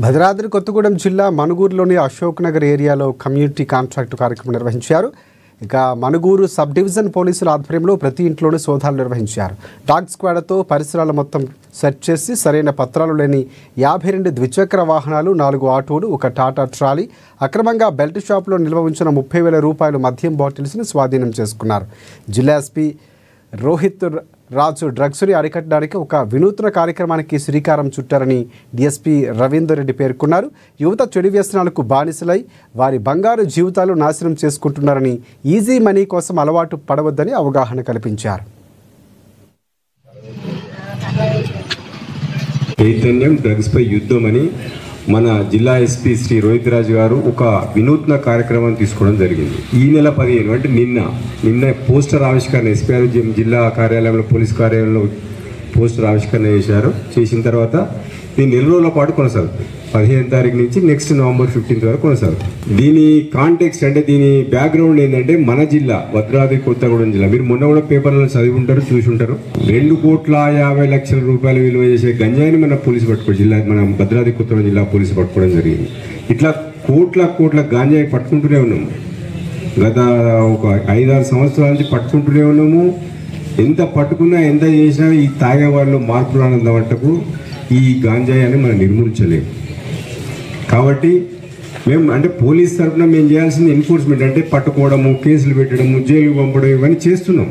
భద్రాద్రి కొత్తగూడెం జిల్లా మనుగూరులోని అశోక్ నగర్ ఏరియాలో community contract కార్యక్రమం నిర్వహించారు. ఇక మనుగూరు సబ్ డివిజన్ పోలీసుల ఆధ్వర్యంలో ప్రతి ఇంట్లోనూ సోదాలు నిర్వహించారు. డాగ్ స్క్వాడ్తో పరిసరాలు మొత్తం సెర్చ్ చేసి సరైన పత్రాలు లేని 52 ద్విచక్ర వాహనాలు, 4 ఆటోలు, ఒక టాటా ట్రాలీ, అక్రమంగా బెల్ట్ షాప్లో నిల్వ ఉంచిన 30,000 రూపాయలు మద్యం బాటిల్స్ని స్వాధీనం చేసుకున్నారు. జిల్లా ఎస్పీ రోహిత్ రాజు డ్రగ్స్ని అరికట్టడానికి ఒక వినూత్న కార్యక్రమానికి శ్రీకారం చుట్టారని డీఎస్పీ రవీందర్ రెడ్డి పేర్కొన్నారు. యువత చెడు వ్యసనాలకు బానిసలై వారి బంగారు జీవితాలు నాశనం చేసుకుంటున్నారని, ఈజీ మనీ కోసం అలవాటు పడవద్దని అవగాహన కల్పించారు. చైతన్యం డ్రగ్స్ పై యుద్ధం అని మన జిల్లా ఎస్పీ శ్రీ రోహిత్ రాజు గారు ఒక వినూత్న కార్యక్రమం తీసుకోవడం జరిగింది. ఈ నెల 15 అంటే నిన్న పోస్టర్ ఆవిష్కరణ ఎస్పీ జిల్లా కార్యాలయంలో పోలీస్ కార్యాలయంలో పోస్టర్ ఆవిష్కరణ చేసిన తర్వాత దీని 4 రోజుల పాటు కొనసాగుతుంది. 15 తారీఖు నుంచి నెక్స్ట్ నవంబర్ 15 వరకు కొనసాగుతుంది. దీని కాంటెక్స్ట్ అంటే దీని బ్యాక్గ్రౌండ్ ఏంటంటే మన జిల్లా భద్రాద్రి కొత్తగూడెం జిల్లా, మీరు మొన్న కూడా పేపర్లలో చదివి ఉంటారు, చూసి ఉంటారు. 2,50,00,000 రూపాయలు విలువ చేసే గంజాయిని మన పోలీసు మన భద్రాద్రి కొత్తగూడెం జిల్లా పోలీసు పట్టుకోవడం జరిగింది. ఇట్లా కోట్ల గాంజాయి పట్టుకుంటూనే ఉన్నాము. గత ఒక 5-6 సంవత్సరాల నుంచి పట్టుకుంటూనే ఉన్నాము. ఎంత పట్టుకున్నా ఎంత చేసినా ఈ తాగే వాళ్ళు మార్పులు ఆనందం వంటకు ఈ గాంజాయాన్ని మనం నిర్మూలించలేము. కాబట్టి మేము అంటే పోలీస్ తరఫున మేము చేయాల్సింది ఎన్ఫోర్స్మెంట్, అంటే పట్టుకోవడము, కేసులు పెట్టడము, జైలుకు పంపడం, ఇవన్నీ చేస్తున్నాం.